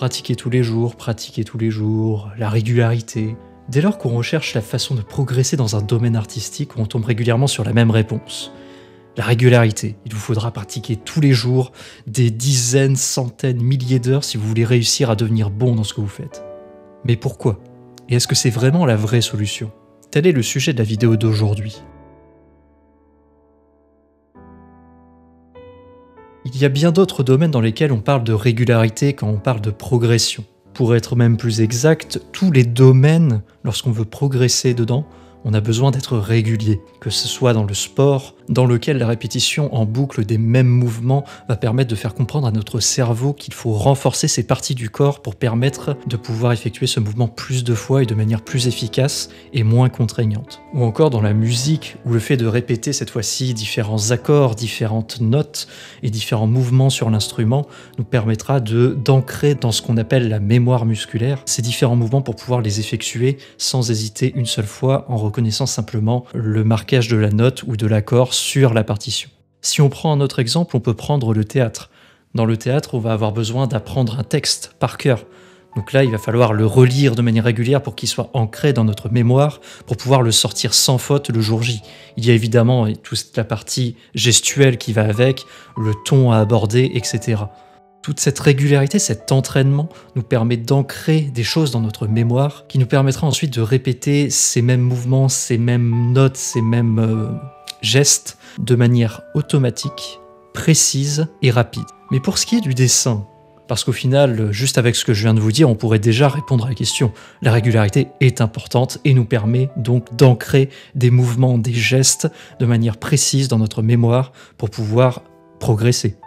pratiquer tous les jours, la régularité. Dès lors qu'on recherche la façon de progresser dans un domaine artistique, on tombe régulièrement sur la même réponse. La régularité. Il vous faudra pratiquer tous les jours, des dizaines, centaines, milliers d'heures si vous voulez réussir à devenir bon dans ce que vous faites. Mais pourquoi? Et est-ce que c'est vraiment la vraie solution? Tel est le sujet de la vidéo d'aujourd'hui. Il y a bien d'autres domaines dans lesquels on parle de régularité quand on parle de progression. Pour être même plus exact, tous les domaines, lorsqu'on veut progresser dedans, on a besoin d'être régulier, que ce soit dans le sport, dans lequel la répétition en boucle des mêmes mouvements va permettre de faire comprendre à notre cerveau qu'il faut renforcer ces parties du corps pour permettre de pouvoir effectuer ce mouvement plus de fois et de manière plus efficace et moins contraignante. Ou encore dans la musique, où le fait de répéter cette fois-ci différents accords, différentes notes et différents mouvements sur l'instrument nous permettra d'ancrer dans ce qu'on appelle la mémoire musculaire ces différents mouvements pour pouvoir les effectuer sans hésiter une seule fois en reconnaissant simplement le marquage de la note ou de l'accord sur la partition. Si on prend un autre exemple, on peut prendre le théâtre. Dans le théâtre, on va avoir besoin d'apprendre un texte par cœur. Donc là, il va falloir le relire de manière régulière pour qu'il soit ancré dans notre mémoire, pour pouvoir le sortir sans faute le jour J. Il y a évidemment toute la partie gestuelle qui va avec, le ton à aborder, etc. Toute cette régularité, cet entraînement nous permet d'ancrer des choses dans notre mémoire qui nous permettra ensuite de répéter ces mêmes mouvements, ces mêmes notes, ces mêmes gestes de manière automatique, précise et rapide. Mais pour ce qui est du dessin, parce qu'au final, juste avec ce que je viens de vous dire, on pourrait déjà répondre à la question. La régularité est importante et nous permet donc d'ancrer des mouvements, des gestes de manière précise dans notre mémoire pour pouvoir progresser.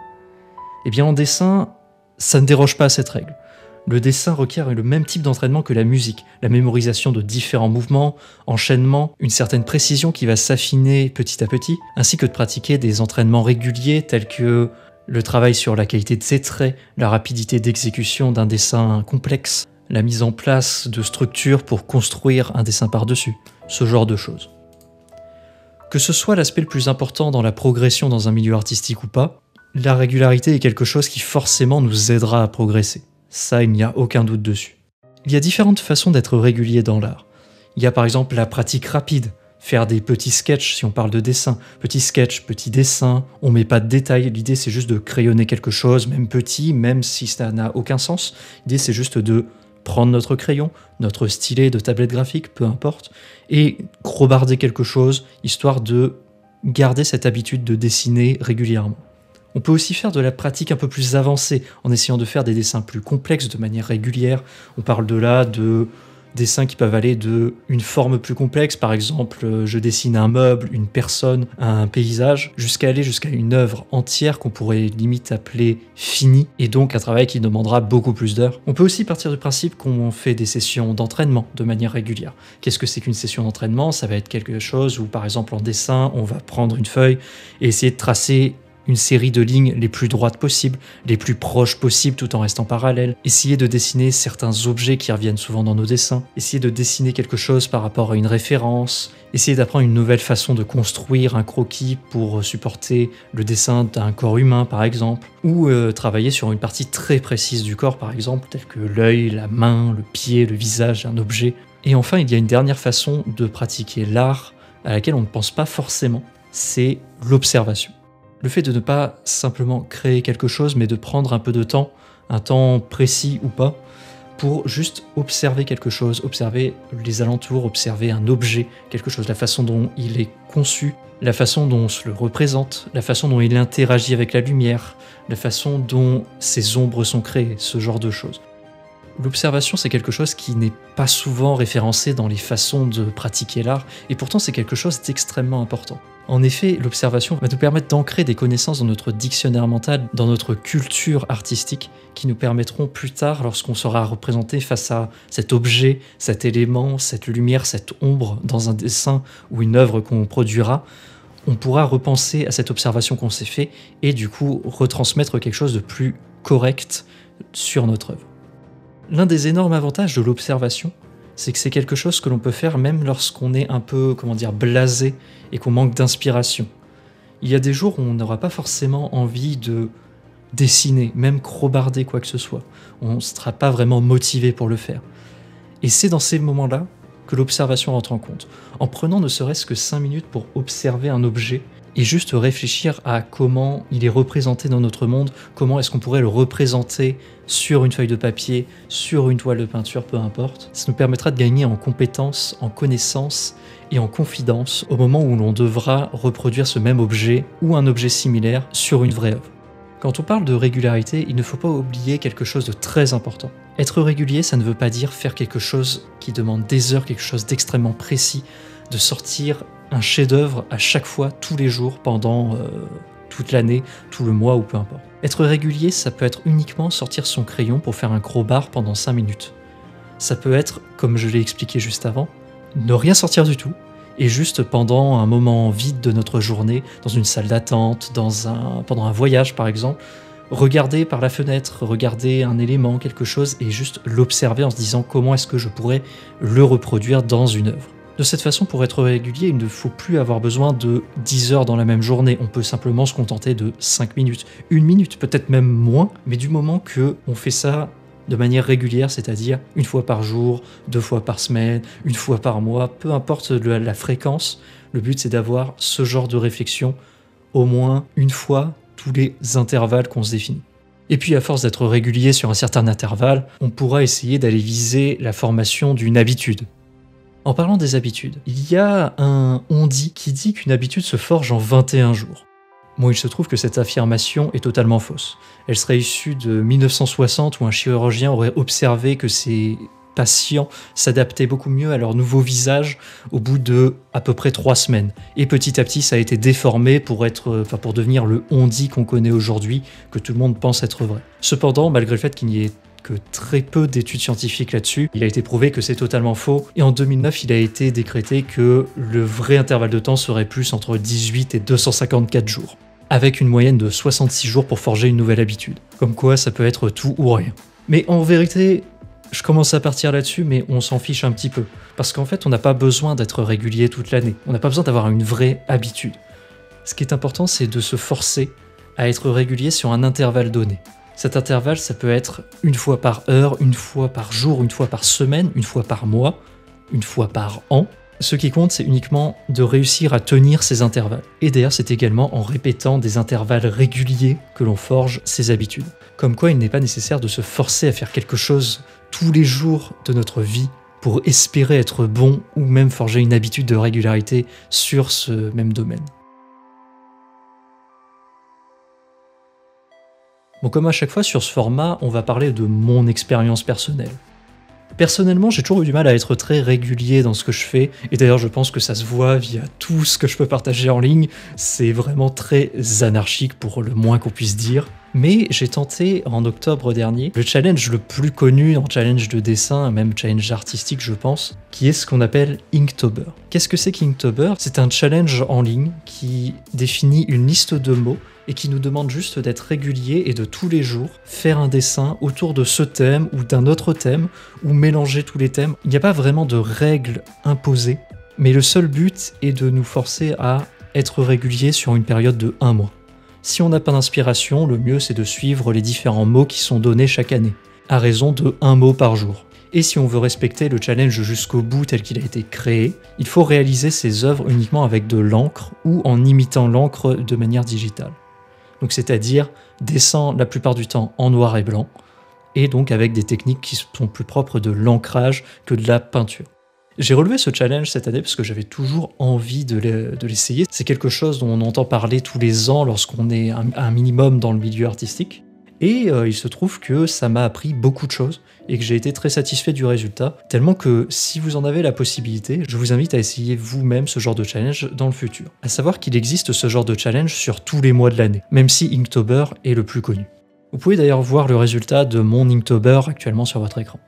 Eh bien en dessin, ça ne déroge pas à cette règle. Le dessin requiert le même type d'entraînement que la musique, la mémorisation de différents mouvements, enchaînements, une certaine précision qui va s'affiner petit à petit, ainsi que de pratiquer des entraînements réguliers tels que le travail sur la qualité de ses traits, la rapidité d'exécution d'un dessin complexe, la mise en place de structures pour construire un dessin par-dessus, ce genre de choses. Que ce soit l'aspect le plus important dans la progression dans un milieu artistique ou pas, la régularité est quelque chose qui forcément nous aidera à progresser. Ça, il n'y a aucun doute dessus. Il y a différentes façons d'être régulier dans l'art. Il y a par exemple la pratique rapide, faire des petits sketchs si on parle de dessin. Petits sketchs, petits dessins, on met pas de détails, l'idée c'est juste de crayonner quelque chose, même petit, même si ça n'a aucun sens. L'idée c'est juste de prendre notre crayon, notre stylet de tablette graphique, peu importe, et crobarder quelque chose, histoire de garder cette habitude de dessiner régulièrement. On peut aussi faire de la pratique un peu plus avancée, en essayant de faire des dessins plus complexes de manière régulière. On parle de là de dessins qui peuvent aller de une forme plus complexe, par exemple je dessine un meuble, une personne, un paysage, jusqu'à une œuvre entière qu'on pourrait limite appeler finie, et donc un travail qui demandera beaucoup plus d'heures. On peut aussi partir du principe qu'on fait des sessions d'entraînement de manière régulière. Qu'est-ce que c'est qu'une session d'entraînement? Ça va être quelque chose où par exemple en dessin, on va prendre une feuille et essayer de tracer une série de lignes les plus droites possibles, les plus proches possibles tout en restant parallèles, essayer de dessiner certains objets qui reviennent souvent dans nos dessins, essayer de dessiner quelque chose par rapport à une référence, essayer d'apprendre une nouvelle façon de construire un croquis pour supporter le dessin d'un corps humain par exemple, ou travailler sur une partie très précise du corps par exemple, telle que l'œil, la main, le pied, le visage d'un objet. Et enfin, il y a une dernière façon de pratiquer l'art à laquelle on ne pense pas forcément, c'est l'observation. Le fait de ne pas simplement créer quelque chose, mais de prendre un peu de temps, un temps précis ou pas, pour juste observer quelque chose, observer les alentours, observer un objet, quelque chose, la façon dont il est conçu, la façon dont on se le représente, la façon dont il interagit avec la lumière, la façon dont ses ombres sont créées, ce genre de choses. L'observation, c'est quelque chose qui n'est pas souvent référencé dans les façons de pratiquer l'art, et pourtant c'est quelque chose d'extrêmement important. En effet, l'observation va nous permettre d'ancrer des connaissances dans notre dictionnaire mental, dans notre culture artistique, qui nous permettront plus tard, lorsqu'on sera représenté face à cet objet, cet élément, cette lumière, cette ombre dans un dessin ou une œuvre qu'on produira, on pourra repenser à cette observation qu'on s'est fait et du coup retransmettre quelque chose de plus correct sur notre œuvre. L'un des énormes avantages de l'observation, c'est que c'est quelque chose que l'on peut faire même lorsqu'on est un peu, blasé et qu'on manque d'inspiration. Il y a des jours où on n'aura pas forcément envie de dessiner, même crobarder quoi que ce soit. On ne sera pas vraiment motivé pour le faire. Et c'est dans ces moments-là que l'observation rentre en compte. En prenant ne serait-ce que 5 minutes pour observer un objet et juste réfléchir à comment il est représenté dans notre monde, comment est-ce qu'on pourrait le représenter sur une feuille de papier, sur une toile de peinture, peu importe. Ça nous permettra de gagner en compétences, en connaissances et en confidence au moment où l'on devra reproduire ce même objet ou un objet similaire sur une vraie œuvre. Quand on parle de régularité, il ne faut pas oublier quelque chose de très important. Être régulier, ça ne veut pas dire faire quelque chose qui demande des heures, quelque chose d'extrêmement précis, de sortir un chef-d'œuvre à chaque fois, tous les jours, pendant toute l'année, tout le mois ou peu importe. Être régulier, ça peut être uniquement sortir son crayon pour faire un crowbar pendant 5 minutes. Ça peut être, comme je l'ai expliqué juste avant, ne rien sortir du tout, et juste pendant un moment vide de notre journée, dans une salle d'attente, pendant un voyage par exemple, regarder par la fenêtre, regarder un élément, quelque chose, et juste l'observer en se disant comment est-ce que je pourrais le reproduire dans une œuvre. De cette façon, pour être régulier, il ne faut plus avoir besoin de 10 heures dans la même journée. On peut simplement se contenter de 5 minutes, 1 minute, peut-être même moins, mais du moment qu'on fait ça de manière régulière, c'est-à-dire une fois par jour, 2 fois par semaine, une fois par mois, peu importe la fréquence, le but c'est d'avoir ce genre de réflexion au moins une fois tous les intervalles qu'on se définit. Et puis à force d'être régulier sur un certain intervalle, on pourra essayer d'aller viser la formation d'une habitude. En parlant des habitudes, il y a un on-dit qui dit qu'une habitude se forge en 21 jours. Bon, il se trouve que cette affirmation est totalement fausse. Elle serait issue de 1960 où un chirurgien aurait observé que ses patients s'adaptaient beaucoup mieux à leur nouveau visage au bout de à peu près 3 semaines. Et petit à petit, ça a été déformé pour devenir le on-dit qu'on connaît aujourd'hui, que tout le monde pense être vrai. Cependant, malgré le fait qu'il n'y ait que très peu d'études scientifiques là-dessus, il a été prouvé que c'est totalement faux. Et en 2009, il a été décrété que le vrai intervalle de temps serait plus entre 18 et 254 jours. Avec une moyenne de 66 jours pour forger une nouvelle habitude. Comme quoi, ça peut être tout ou rien. Mais en vérité, je commence à partir là-dessus, mais on s'en fiche un petit peu. Parce qu'en fait, on n'a pas besoin d'être régulier toute l'année. On n'a pas besoin d'avoir une vraie habitude. Ce qui est important, c'est de se forcer à être régulier sur un intervalle donné. Cet intervalle, ça peut être une fois par heure, une fois par jour, une fois par semaine, une fois par mois, une fois par an. Ce qui compte, c'est uniquement de réussir à tenir ces intervalles. Et d'ailleurs, c'est également en répétant des intervalles réguliers que l'on forge ses habitudes. Comme quoi, il n'est pas nécessaire de se forcer à faire quelque chose tous les jours de notre vie pour espérer être bon ou même forger une habitude de régularité sur ce même domaine. Bon, comme à chaque fois sur ce format, on va parler de mon expérience personnelle. Personnellement, j'ai toujours eu du mal à être très régulier dans ce que je fais, et d'ailleurs je pense que ça se voit via tout ce que je peux partager en ligne, c'est vraiment très anarchique pour le moins qu'on puisse dire. Mais j'ai tenté en octobre dernier le challenge le plus connu en challenge de dessin, même challenge artistique je pense, qui est ce qu'on appelle Inktober. Qu'est-ce que c'est qu'Inktober ? C'est un challenge en ligne qui définit une liste de mots et qui nous demande juste d'être régulier et de tous les jours faire un dessin autour de ce thème ou d'un autre thème, ou mélanger tous les thèmes. Il n'y a pas vraiment de règles imposées, mais le seul but est de nous forcer à être régulier sur une période de 1 mois. Si on n'a pas d'inspiration, le mieux c'est de suivre les différents mots qui sont donnés chaque année, à raison de 1 mot par jour. Et si on veut respecter le challenge jusqu'au bout tel qu'il a été créé, il faut réaliser ses œuvres uniquement avec de l'encre ou en imitant l'encre de manière digitale. Donc c'est-à-dire dessin la plupart du temps en noir et blanc, et donc avec des techniques qui sont plus propres de l'ancrage que de la peinture. J'ai relevé ce challenge cette année parce que j'avais toujours envie de l'essayer. C'est quelque chose dont on entend parler tous les ans lorsqu'on est un minimum dans le milieu artistique. Et il se trouve que ça m'a appris beaucoup de choses et que j'ai été très satisfait du résultat, tellement que si vous en avez la possibilité, je vous invite à essayer vous-même ce genre de challenge dans le futur. À savoir qu'il existe ce genre de challenge sur tous les mois de l'année, même si Inktober est le plus connu. Vous pouvez d'ailleurs voir le résultat de mon Inktober actuellement sur votre écran.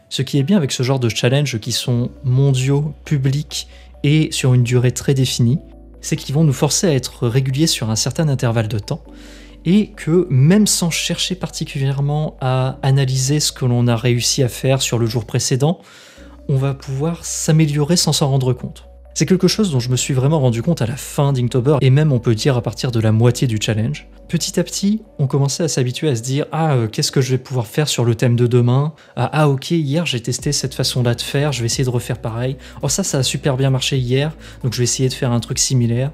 Ce qui est bien avec ce genre de challenge qui sont mondiaux, publics et sur une durée très définie, c'est qu'ils vont nous forcer à être réguliers sur un certain intervalle de temps, et que même sans chercher particulièrement à analyser ce que l'on a réussi à faire sur le jour précédent, on va pouvoir s'améliorer sans s'en rendre compte. C'est quelque chose dont je me suis vraiment rendu compte à la fin d'Inktober, et même on peut dire à partir de la moitié du challenge. Petit à petit, on commençait à s'habituer à se dire « Ah, qu'est-ce que je vais pouvoir faire sur le thème de demain ? Ah, ok, hier j'ai testé cette façon-là de faire, je vais essayer de refaire pareil. Oh ça a super bien marché hier, donc je vais essayer de faire un truc similaire.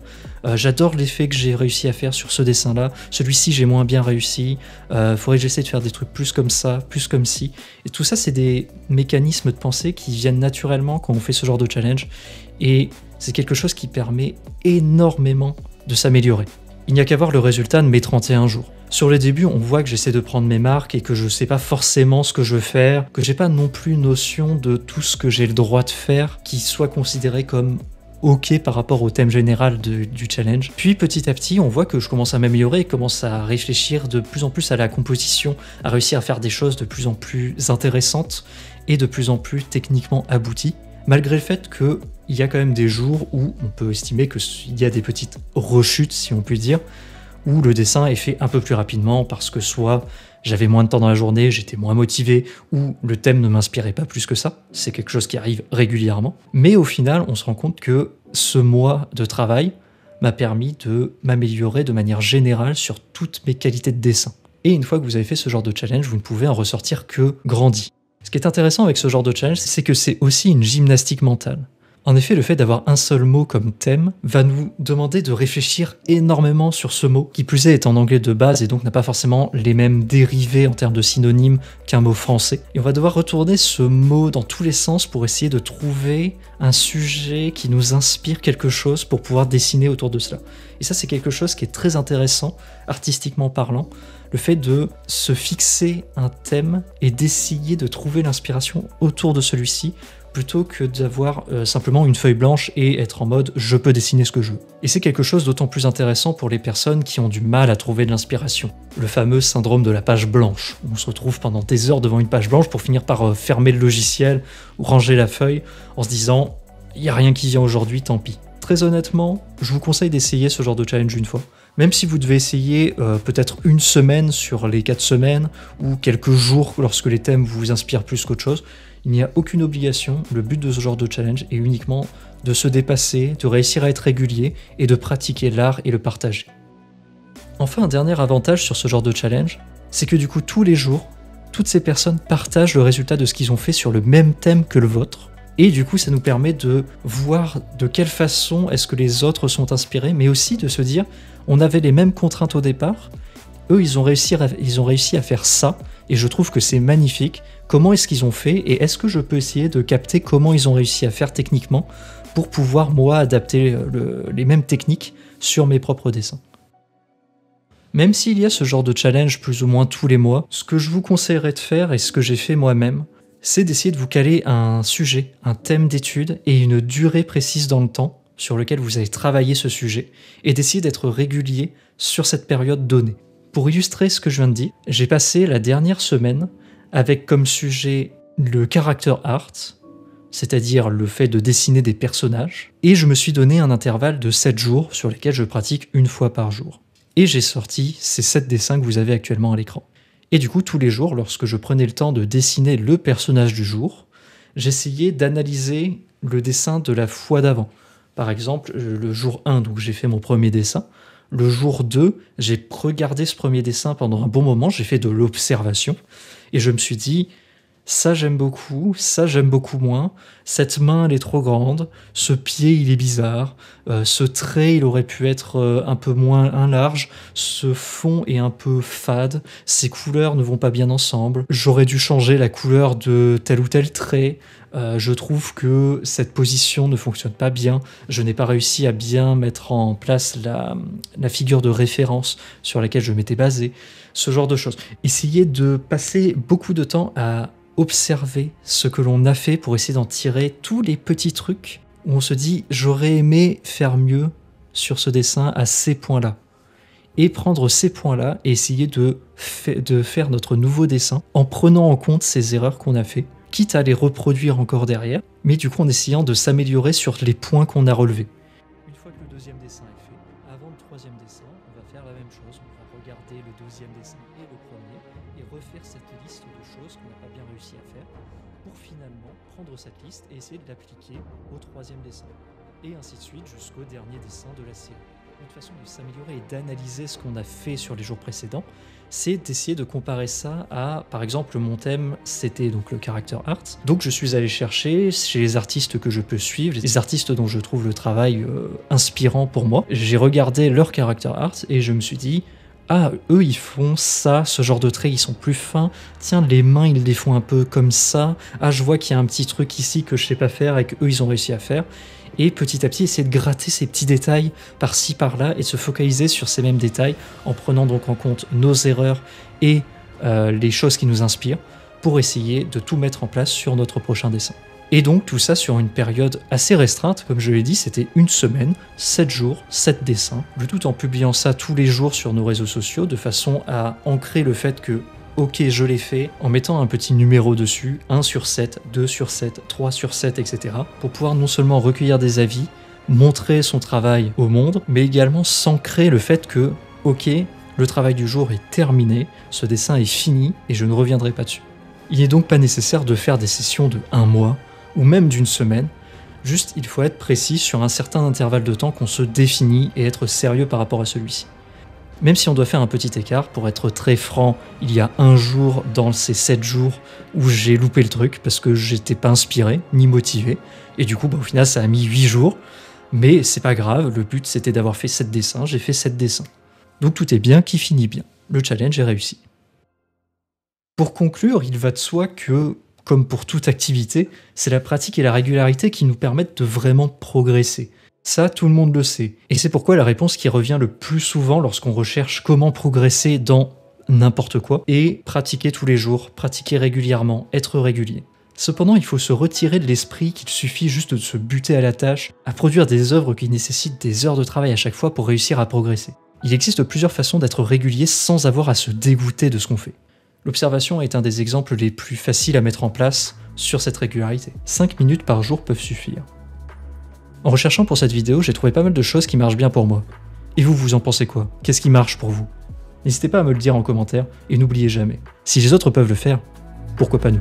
J'adore l'effet que j'ai réussi à faire sur ce dessin-là. Celui-ci, j'ai moins bien réussi. Faudrait que j'essaie de faire des trucs plus comme ça, plus comme ci. » Et tout ça, c'est des mécanismes de pensée qui viennent naturellement quand on fait ce genre de challenge. Et c'est quelque chose qui permet énormément de s'améliorer. Il n'y a qu'à voir le résultat de mes 31 jours. Sur les débuts, on voit que j'essaie de prendre mes marques et que je sais pas forcément ce que je veux faire, que j'ai pas non plus notion de tout ce que j'ai le droit de faire qui soit considéré comme ok par rapport au thème général du challenge. Puis petit à petit, on voit que je commence à m'améliorer et commence à réfléchir de plus en plus à la composition, à réussir à faire des choses de plus en plus intéressantes et de plus en plus techniquement abouties. Malgré le fait qu'il y a quand même des jours où on peut estimer qu'il y a des petites rechutes, si on peut dire, où le dessin est fait un peu plus rapidement parce que soit j'avais moins de temps dans la journée, j'étais moins motivé, ou le thème ne m'inspirait pas plus que ça. C'est quelque chose qui arrive régulièrement. Mais au final, on se rend compte que ce mois de travail m'a permis de m'améliorer de manière générale sur toutes mes qualités de dessin. Et une fois que vous avez fait ce genre de challenge, vous ne pouvez en ressortir que grandi. Ce qui est intéressant avec ce genre de challenge, c'est que c'est aussi une gymnastique mentale. En effet, le fait d'avoir un seul mot comme thème va nous demander de réfléchir énormément sur ce mot, qui plus est en anglais de base et donc n'a pas forcément les mêmes dérivés en termes de synonymes qu'un mot français. Et on va devoir retourner ce mot dans tous les sens pour essayer de trouver un sujet qui nous inspire quelque chose pour pouvoir dessiner autour de cela. Et ça, c'est quelque chose qui est très intéressant, artistiquement parlant, le fait de se fixer un thème et d'essayer de trouver l'inspiration autour de celui-ci, plutôt que d'avoir simplement une feuille blanche et être en mode « je peux dessiner ce que je veux ». Et c'est quelque chose d'autant plus intéressant pour les personnes qui ont du mal à trouver de l'inspiration. Le fameux syndrome de la page blanche. On se retrouve pendant des heures devant une page blanche pour finir par fermer le logiciel ou ranger la feuille en se disant « il n'y a rien qui vient aujourd'hui, tant pis ». Très honnêtement, je vous conseille d'essayer ce genre de challenge une fois. Même si vous devez essayer peut-être une semaine sur les 4 semaines ou quelques jours lorsque les thèmes vous inspirent plus qu'autre chose, il n'y a aucune obligation. Le but de ce genre de challenge est uniquement de se dépasser, de réussir à être régulier et de pratiquer l'art et le partager. Enfin, un dernier avantage sur ce genre de challenge, c'est que du coup tous les jours, toutes ces personnes partagent le résultat de ce qu'ils ont fait sur le même thème que le vôtre. Et du coup, ça nous permet de voir de quelle façon est-ce que les autres sont inspirés, mais aussi de se dire, on avait les mêmes contraintes au départ, eux, ils ont réussi à faire ça, et je trouve que c'est magnifique. Comment est-ce qu'ils ont fait, et est-ce que je peux essayer de capter comment ils ont réussi à faire techniquement pour pouvoir, moi, adapter les mêmes techniques sur mes propres dessins. Même s'il y a ce genre de challenge plus ou moins tous les mois, ce que je vous conseillerais de faire, et ce que j'ai fait moi-même, c'est d'essayer de vous caler un sujet, un thème d'étude et une durée précise dans le temps sur lequel vous allez travailler ce sujet, et d'essayer d'être régulier sur cette période donnée. Pour illustrer ce que je viens de dire, j'ai passé la dernière semaine avec comme sujet le character art, c'est-à-dire le fait de dessiner des personnages, et je me suis donné un intervalle de 7 jours sur lesquels je pratique une fois par jour. Et j'ai sorti ces 7 dessins que vous avez actuellement à l'écran. Et du coup, tous les jours, lorsque je prenais le temps de dessiner le personnage du jour, j'essayais d'analyser le dessin de la fois d'avant. Par exemple, le jour 1, donc j'ai fait mon premier dessin. Le jour 2, j'ai regardé ce premier dessin pendant un bon moment, j'ai fait de l'observation, et je me suis dit, ça j'aime beaucoup, ça j'aime beaucoup moins, cette main elle est trop grande, ce pied il est bizarre, ce trait il aurait pu être un peu moins large, ce fond est un peu fade, ces couleurs ne vont pas bien ensemble, j'aurais dû changer la couleur de tel ou tel trait, je trouve que cette position ne fonctionne pas bien, je n'ai pas réussi à bien mettre en place la figure de référence sur laquelle je m'étais basé, ce genre de choses. Essayez de passer beaucoup de temps à observer ce que l'on a fait pour essayer d'en tirer tous les petits trucs où on se dit j'aurais aimé faire mieux sur ce dessin à ces points-là. Et prendre ces points-là et essayer de faire notre nouveau dessin en prenant en compte ces erreurs qu'on a fait, quitte à les reproduire encore derrière, mais du coup en essayant de s'améliorer sur les points qu'on a relevés. Une fois que le deuxième dessin est fait, avant le troisième dessin, on va faire la même chose, on va regarder le deuxième dessin et le premier, et refaire cette liste de choses qu'on n'a pas bien réussi à faire, pour finalement prendre cette liste et essayer de l'appliquer au troisième dessin. et ainsi de suite jusqu'au dernier dessin de la série. Une façon de s'améliorer et d'analyser ce qu'on a fait sur les jours précédents, c'est d'essayer de comparer ça à, par exemple, mon thème, c'était donc le character art. Donc je suis allé chercher chez les artistes que je peux suivre, les artistes dont je trouve le travail inspirant pour moi. J'ai regardé leur character art et je me suis dit, ah, eux ils font ça, ce genre de traits ils sont plus fins, tiens les mains ils les font un peu comme ça, ah je vois qu'il y a un petit truc ici que je sais pas faire et qu'eux ils ont réussi à faire. Et petit à petit essayer de gratter ces petits détails par-ci par-là et de se focaliser sur ces mêmes détails en prenant donc en compte nos erreurs et les choses qui nous inspirent pour essayer de tout mettre en place sur notre prochain dessin. Et donc tout ça sur une période assez restreinte, comme je l'ai dit, c'était une semaine, 7 jours, 7 dessins, le tout en publiant ça tous les jours sur nos réseaux sociaux de façon à ancrer le fait que ok, je l'ai fait, en mettant un petit numéro dessus, 1 sur 7, 2 sur 7, 3 sur 7, etc. pour pouvoir non seulement recueillir des avis, montrer son travail au monde, mais également s'ancrer le fait que, ok, le travail du jour est terminé, ce dessin est fini et je ne reviendrai pas dessus. Il n'est donc pas nécessaire de faire des sessions de 1 mois, ou même d'une semaine, juste il faut être précis sur un certain intervalle de temps qu'on se définit et être sérieux par rapport à celui-ci. Même si on doit faire un petit écart, pour être très franc, il y a un jour dans ces 7 jours où j'ai loupé le truc parce que j'étais pas inspiré ni motivé, et du coup au final ça a mis 8 jours, mais c'est pas grave, le but c'était d'avoir fait 7 dessins, j'ai fait 7 dessins. Donc tout est bien qui finit bien, le challenge est réussi. Pour conclure, il va de soi que, comme pour toute activité, c'est la pratique et la régularité qui nous permettent de vraiment progresser. Ça, tout le monde le sait. Et c'est pourquoi la réponse qui revient le plus souvent lorsqu'on recherche comment progresser dans n'importe quoi est pratiquer tous les jours, pratiquer régulièrement, être régulier. Cependant, il faut se retirer de l'esprit qu'il suffit juste de se buter à la tâche, à produire des œuvres qui nécessitent des heures de travail à chaque fois pour réussir à progresser. Il existe plusieurs façons d'être régulier sans avoir à se dégoûter de ce qu'on fait. L'observation est un des exemples les plus faciles à mettre en place sur cette régularité. 5 minutes par jour peuvent suffire. En recherchant pour cette vidéo, j'ai trouvé pas mal de choses qui marchent bien pour moi. Et vous en pensez quoi? Qu'est-ce qui marche pour vous? N'hésitez pas à me le dire en commentaire, et n'oubliez jamais, si les autres peuvent le faire, pourquoi pas nous?